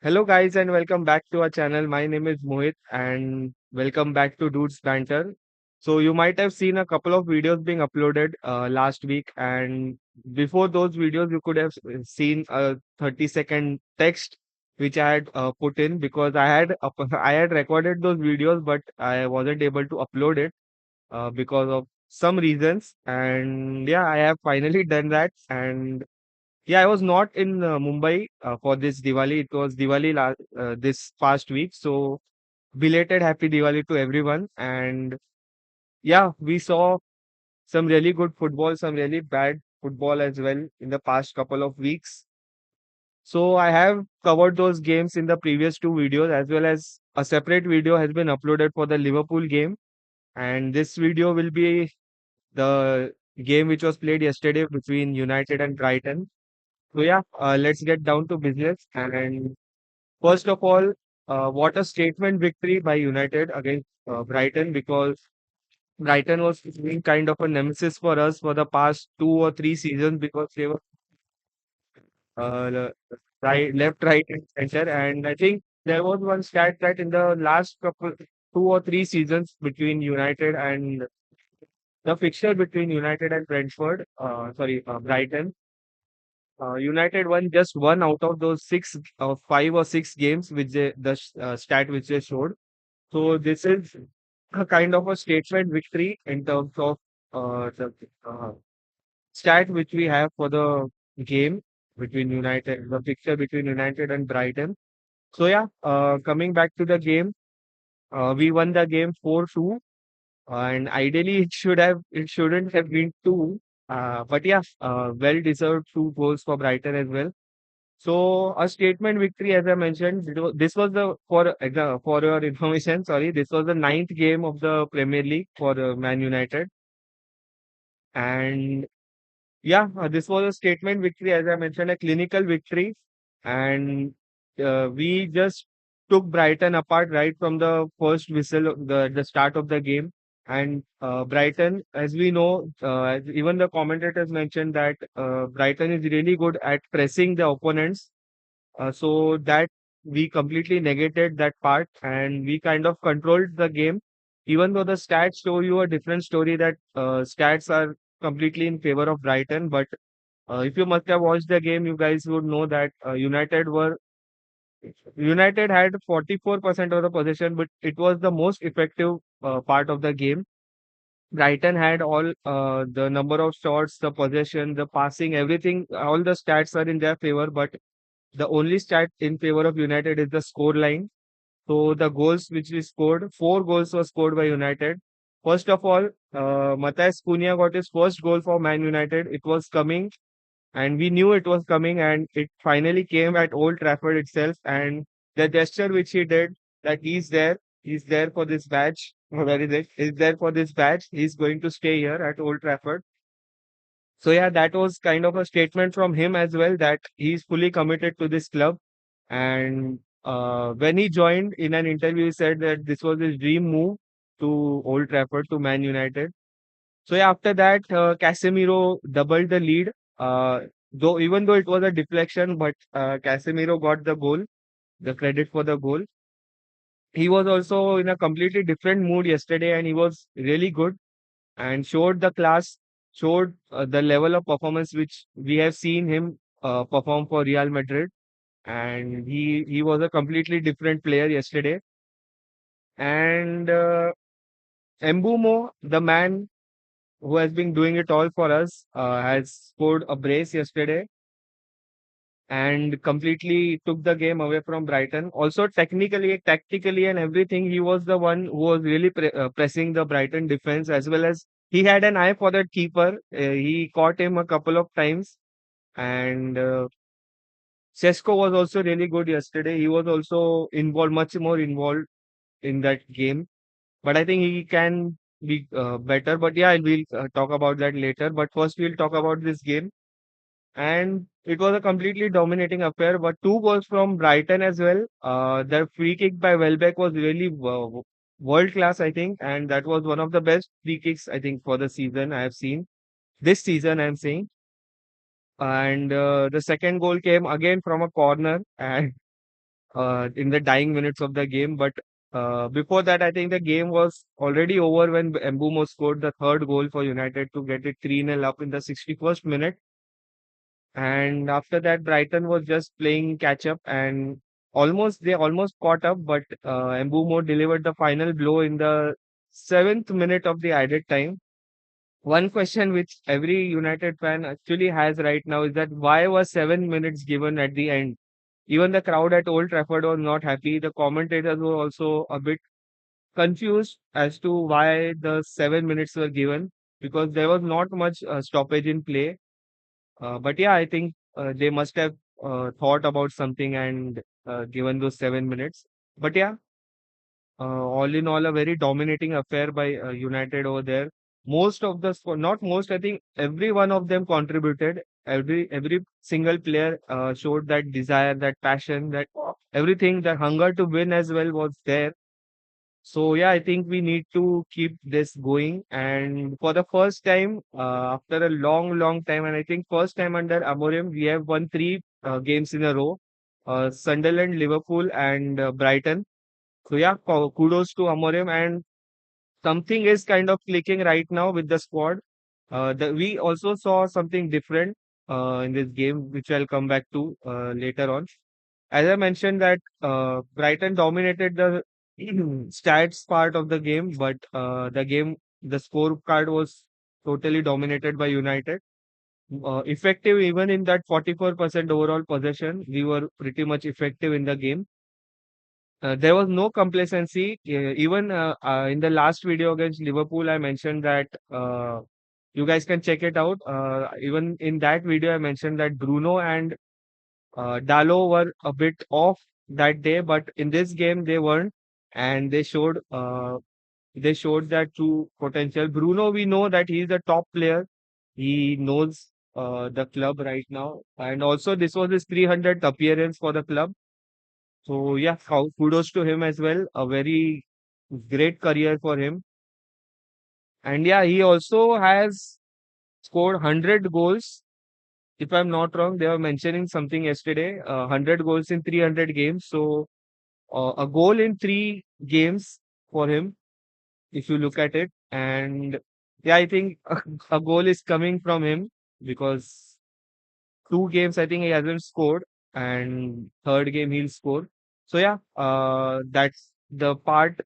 Hello, guys, and welcome back to our channel. My name is Mohit, and welcome back to Dude's Banter. So, you might have seen a couple of videos being uploaded last week, and before those videos, you could have seen a 30-second text which I had put in because I had recorded those videos, but I wasn't able to upload it because of some reasons. And yeah, I have finally done that, and yeah, I was not in Mumbai for this Diwali. It was this past week. So, belated happy Diwali to everyone. And yeah, we saw some really good football, some really bad football as well in the past couple of weeks. So, I have covered those games in the previous two videos, as well as a separate video has been uploaded for the Liverpool game. And this video will be the game which was played yesterday between United and Brighton. So, yeah, let's get down to business. And first of all, what a statement victory by United against Brighton, because Brighton was being kind of a nemesis for us for the past 2 or 3 seasons because they were uh, left, right, and center. And I think there was one stat that in the last 2 or 3 seasons between United and the fixture between United and Brighton, United won just one out of those 5 or 6 games, which stat which they showed. So this is a kind of a statement victory in terms of the stat which we have for the game the picture between United and Brighton. So yeah, coming back to the game, we won the game 4-2, and ideally it shouldn't have been two, but yeah, well deserved 2 goals for Brighton as well. So a statement victory, as I mentioned, this was for your information. Sorry, this was the ninth game of the Premier League for Man United, and yeah, this was a statement victory, as I mentioned, a clinical victory, and we just took Brighton apart right from the first whistle, the start of the game. And Brighton, as we know, even the commentators mentioned that Brighton is really good at pressing the opponents, so that we completely negated that part and we kind of controlled the game. Even though the stats show you a different story that stats are completely in favor of Brighton, but if you must have watched the game, you guys would know that United had 44% of the possession, but it was the most effective part of the game. Brighton had all the number of shots, the possession, the passing, everything. All the stats are in their favor, but the only stat in favor of United is the score line. So the goals which we scored, 4 goals were scored by United. First of all, Matheus Cunha got his first goal for Man United. It was coming, and we knew it was coming, and it finally came at Old Trafford itself. And the gesture which he did, that he's there for this badge. Where is it? He's there for this badge. He's going to stay here at Old Trafford. So yeah, that was kind of a statement from him as well that he's fully committed to this club. And when he joined in an interview, he said that this was his dream move to Old Trafford to Man United. So yeah, after that, Casemiro doubled the lead. Though even though it was a deflection, but Casemiro got the goal, the credit for the goal. He was also in a completely different mood yesterday, and he was really good and showed the class, showed the level of performance which we have seen him perform for Real Madrid. And he was a completely different player yesterday. And Mbumo, the man who has been doing it all for us, has scored a brace yesterday and completely took the game away from Brighton. Also, technically, tactically, and everything, he was the one who was really pressing the Brighton defense, as well as he had an eye for that keeper. He caught him a couple of times, and Sesko was also really good yesterday. He was also involved, much more involved in that game. But I think he can be better. But yeah, we'll talk about that later. But first, we'll talk about this game. And it was a completely dominating affair. But 2 goals from Brighton as well. The free kick by Welbeck was really world class, I think, and that was one of the best free kicks I think for the season I have seen. This season, I'm saying. And the second goal came again from a corner, and in the dying minutes of the game. But before that, I think the game was already over when Mbumo scored the third goal for United to get it 3-0 up in the 61st minute. And after that, Brighton was just playing catch up and almost caught up. But Mbumo delivered the final blow in the 7th minute of the added time. One question which every United fan actually has right now is that why was 7 minutes given at the end? Even the crowd at Old Trafford was not happy. The commentators were also a bit confused as to why the 7 minutes were given because there was not much stoppage in play. But yeah, I think they must have thought about something and given those 7 minutes. But yeah, all in all, a very dominating affair by United over there. Most of the not most, I think every one of them contributed. Every single player showed that desire, that passion, that everything, that hunger to win as well was there. So yeah, I think we need to keep this going. And for the first time, after a long time, and I think first time under Amorim, we have won three games in a row. Sunderland, Liverpool, and Brighton. So yeah, kudos to Amorim, and something is kind of clicking right now with the squad. We also saw something different in this game, which I'll come back to later on. As I mentioned that Brighton dominated the stats part of the game, but the scorecard was totally dominated by United. Effective even in that 44% overall possession, we were pretty much effective in the game. There was no complacency. Even in the last video against Liverpool, I mentioned that you guys can check it out. Even in that video, I mentioned that Bruno and Dalo were a bit off that day, but in this game they weren't, and they showed that true potential. Bruno, we know that he is a top player. He knows the club right now, and also this was his 300th appearance for the club. So yeah, kudos to him as well. A very great career for him. And yeah, he also has scored 100 goals. If I'm not wrong, they were mentioning something yesterday. 100 goals in 300 games. So a goal in 3 games for him, if you look at it. And yeah, I think a goal is coming from him because 2 games I think he hasn't scored, and third game he'll score. So yeah, that's the part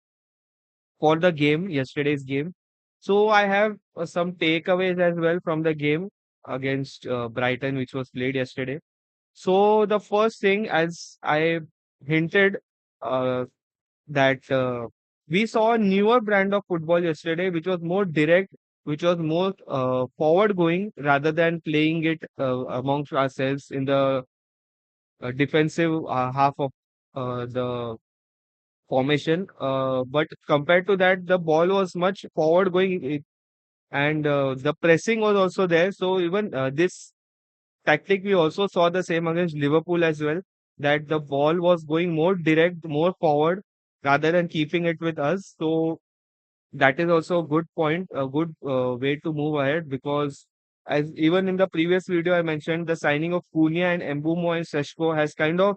for the game, yesterday's game. So I have some takeaways as well from the game against Brighton, which was played yesterday. So the first thing, as I hinted, uh, that we saw a newer brand of football yesterday, which was more direct, which was more forward going rather than playing it amongst ourselves in the defensive half of the formation. But compared to that, the ball was much forward going, and the pressing was also there. So even this tactic, we also saw the same against Liverpool as well. That the ball was going more direct, more forward, rather than keeping it with us. So that is also a good point, a good way to move ahead because as even in the previous video I mentioned, the signing of Cunha and Mbumo and Seshko has kind of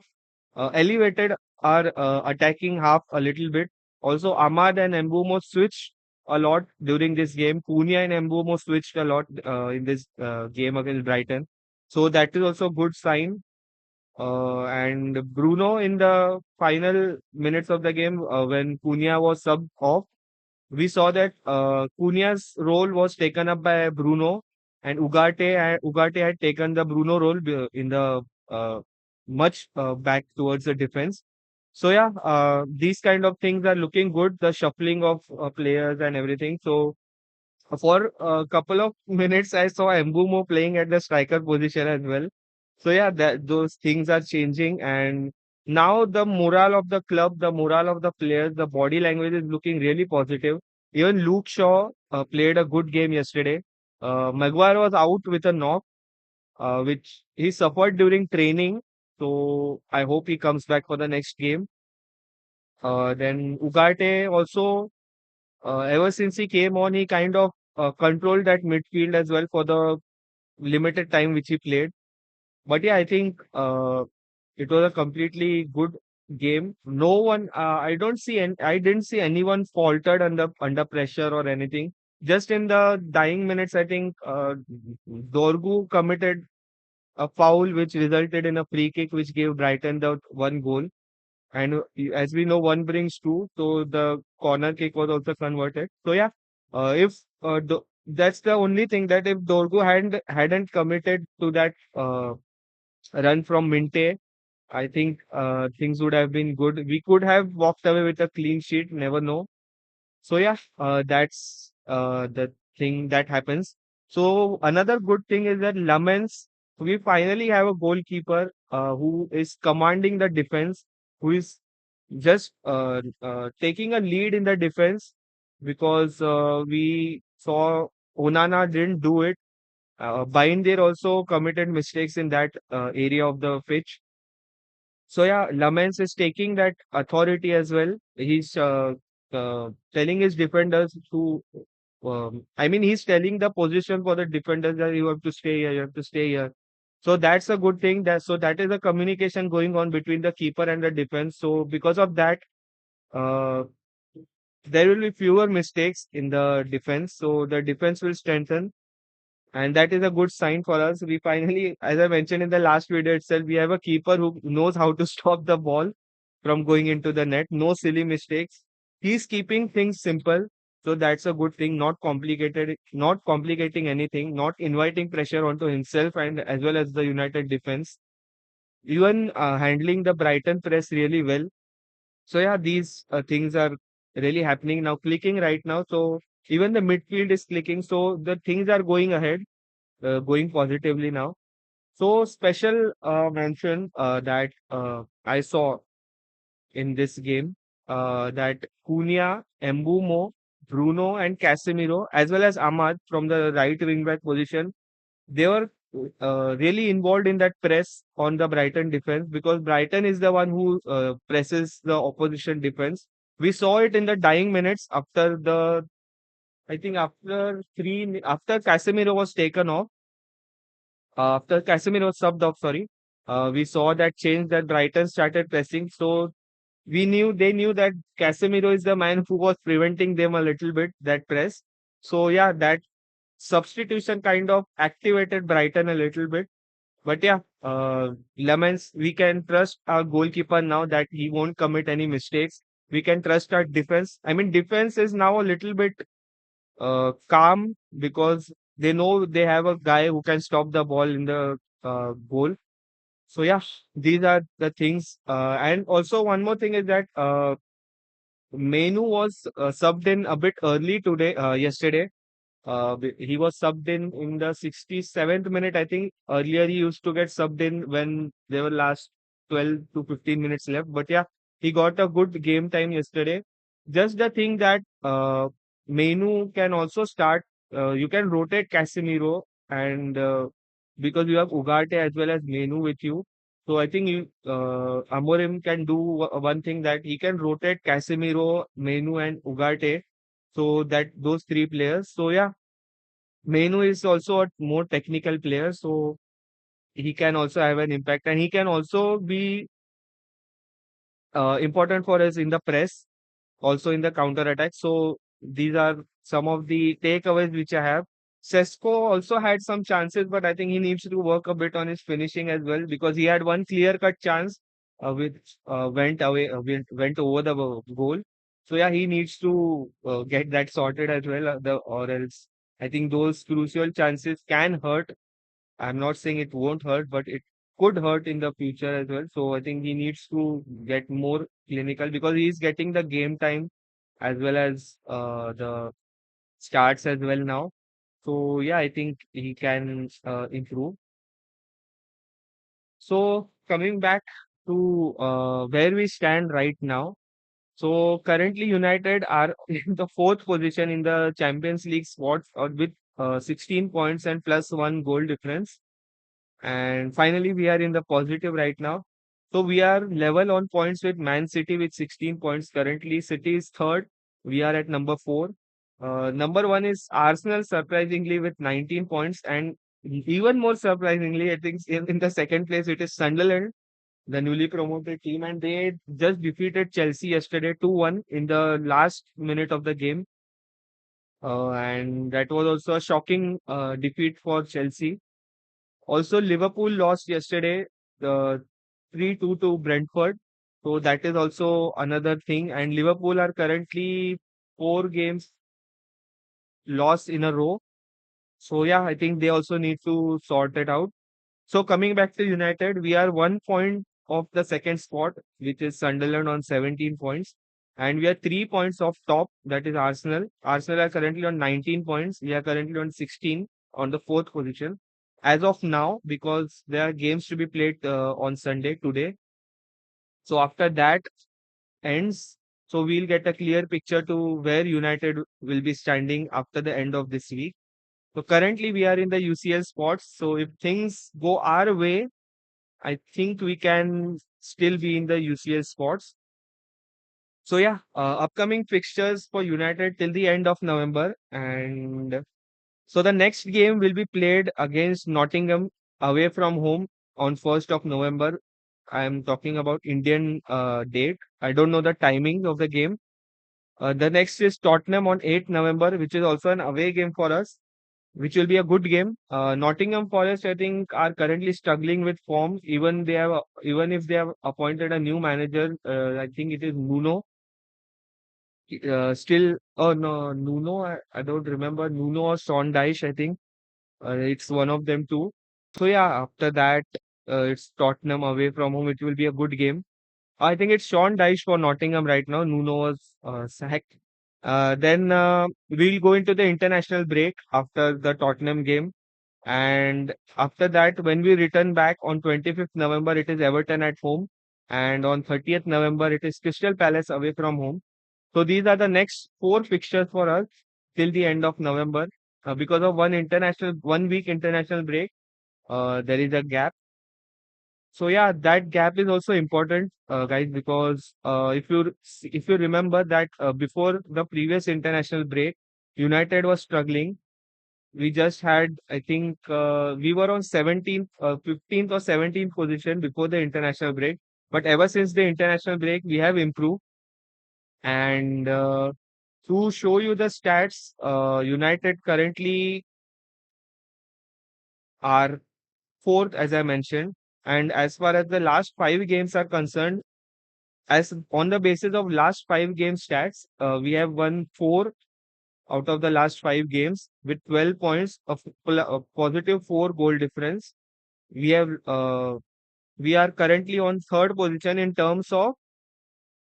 elevated our attacking half a little bit. Also, Ahmad and Mbumo switched a lot during this game. Cunha and Mbumo switched a lot in this game against Brighton. So that is also a good sign. And Bruno in the final minutes of the game, when Cunha was subbed off, we saw that Cunha's role was taken up by Bruno, and Ugarte had taken the Bruno role in the much back towards the defense. So yeah, these kind of things are looking good. The shuffling of players and everything. So for a couple of minutes, I saw Mbumo playing at the striker position as well. So yeah, that those things are changing, and now the morale of the club, the morale of the players, the body language is looking really positive. Even Luke Shaw played a good game yesterday. Maguire was out with a knock, which he suffered during training. So I hope he comes back for the next game. Then Ugarte also, ever since he came on, he kind of controlled that midfield as well for the limited time which he played. But yeah, I think it was a completely good game. No one, I didn't see anyone faltered under pressure or anything. Just in the dying minutes, I think Dorgu committed a foul which resulted in a free kick, which gave Brighton the one goal. And as we know, one brings two, so the corner kick was also converted. So yeah, if that's the only thing, that if Dorgu hadn't committed to that run from Minte, I think things would have been good. We could have walked away with a clean sheet. Never know. So yeah, that's the thing that happens. So another good thing is that Lamens, we finally have a goalkeeper who is commanding the defense, who is just taking a lead in the defense, because we saw Onana didn't do it. Binder also committed mistakes in that area of the pitch. So yeah, Lamens is taking that authority as well. He's telling his defenders to, I mean, he's telling the position for the defenders that you have to stay here, you have to stay here. So that's a good thing. That is a communication going on between the keeper and the defense. So because of that, uh, there will be fewer mistakes in the defense. So the defense will strengthen, and that is a good sign for us. We finally, as I mentioned in the last video itself, we have a keeper who knows how to stop the ball from going into the net. No silly mistakes. He's keeping things simple. So that's a good thing, not complicated, not complicating anything, not inviting pressure onto himself and as well as the United defense. Even handling the Brighton press really well. So yeah, these things are really happening now, clicking right now. So even the midfield is clicking. So the things are going ahead, going positively now. So special mention that I saw in this game, that Cunha, Embumo, Bruno, and Casemiro, as well as Ahmad from the right wing back position, they were really involved in that press on the Brighton defense, because Brighton is the one who presses the opposition defense. We saw it in the dying minutes after the, I think after Casemiro was taken off, after Casemiro was subbed off, sorry, we saw that change, that Brighton started pressing. So they knew that Casemiro is the man who was preventing them a little bit, that press. So yeah, that substitution kind of activated Brighton a little bit. But yeah, Lemons, we can trust our goalkeeper now that he won't commit any mistakes. We can trust our defense. I mean, defense is now a little bit calm, because they know they have a guy who can stop the ball in the goal. So yeah, these are the things. And also one more thing is that Menu was subbed in a bit early yesterday. He was subbed in the 67th minute, I think. Earlier, he used to get subbed in when there were last 12 to 15 minutes left. But yeah, he got a good game time yesterday. Just the thing that Menu can also start. You can rotate Casemiro, and because you have Ugarte as well as Menu with you. So I think Amorim can do one thing, that he can rotate Casemiro, Menu, and Ugarte, so that those three players. So yeah, Menu is also a more technical player, so he can also have an impact, and he can also be important for us in the press, also in the counter attack. So these are some of the takeaways which I have. Sesko also had some chances, but I think he needs to work a bit on his finishing as well, because he had one clear cut chance which went over the goal. So yeah, he needs to get that sorted as well, or else I think those crucial chances can hurt. I'm not saying it won't hurt, but it could hurt in the future as well. So I think he needs to get more clinical, because he's getting the game time as well as the starts as well now. So yeah, I think he can improve. So coming back to where we stand right now. So currently United are in the fourth position in the Champions League spots, with 16 points and plus one goal difference. And finally, we are in the positive right now. So we are level on points with Man City with 16 points. Currently, City is third. We are at number four. Number one is Arsenal, surprisingly, with 19 points. And even more surprisingly, I think in the second place, it is Sunderland the newly promoted team, and they just defeated Chelsea yesterday 2-1 in the last minute of the game. And that was also a shocking defeat for Chelsea. Also, Liverpool lost yesterday, 3-2 to Brentford. So that is also another thing. And Liverpool are currently 4 games lost in a row. So yeah, I think they also need to sort it out. So coming back to United, we are 1 point of the second spot, which is Sunderland on 17 points. And we are 3 points off top, that is Arsenal. Arsenal are currently on 19 points. We are currently on 16 on the fourth position. As of now, because there are games to be played on Sunday today. So after that ends, so we'll get a clear picture to where United will be standing after the end of this week. So currently we are in the UCL spots. So if things go our way, I think we can still be in the UCL spots. So yeah, upcoming fixtures for United till the end of November, and so the next game will be played against Nottingham away from home on 1st of November. I am talking about Indian date. I don't know the timing of the game. The next is Tottenham on 8th November, which is also an away game for us, which will be a good game. Nottingham Forest, I think, are currently struggling with form. Even if they have appointed a new manager, I think it is Nuno. Still, oh no, Nuno. I don't remember Nuno or Sean Dyche. I think it's one of them too. So yeah, after that, it's Tottenham away from home. It will be a good game. I think it's Sean Dyche for Nottingham right now. Nuno was sacked. Then we'll go into the international break after the Tottenham game. And after that, when we return back on 25th November, it is Everton at home. And on 30th November, it is Crystal Palace away from home. So these are the next 4 fixtures for us till the end of November. Because of 1 week international break, there is a gap. So yeah, that gap is also important, guys, because if you remember that before the previous international break, United was struggling. We just had, I think, we were on 17th, 15th or 17th position before the international break. But ever since the international break, we have improved. And to show you the stats, United currently are fourth, as I mentioned. And as far as the last 5 games are concerned, as on the basis of last 5 game stats, we have won 4 out of the last 5 games with 12 points of positive 4 goal difference. We have we are currently on third position in terms of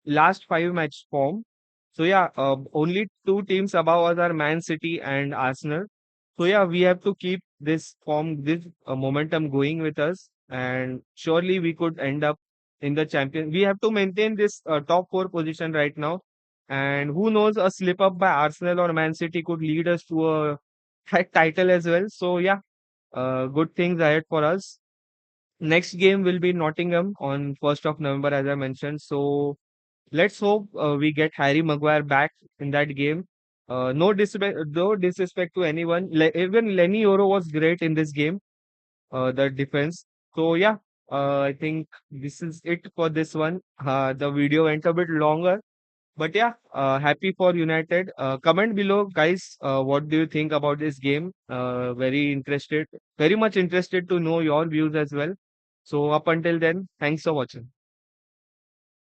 last 5 match form. So yeah, only 2 teams above us are Man City and Arsenal. So yeah, we have to keep this form, this momentum going with us, and surely we could end up in the champion. We have to maintain this top 4 position right now, and who knows, a slip up by Arsenal or Man City could lead us to a title as well. So yeah, good things ahead for us. Next game will be Nottingham on 1st of November, as I mentioned. So let's hope we get Harry Maguire back in that game. No disrespect to anyone. Even Lenny Yoro was great in this game, the defense. So yeah, I think this is it for this one. The video went a bit longer, but yeah, happy for United. Comment below, guys. What do you think about this game? Very much interested to know your views as well. So up until then, thanks for watching.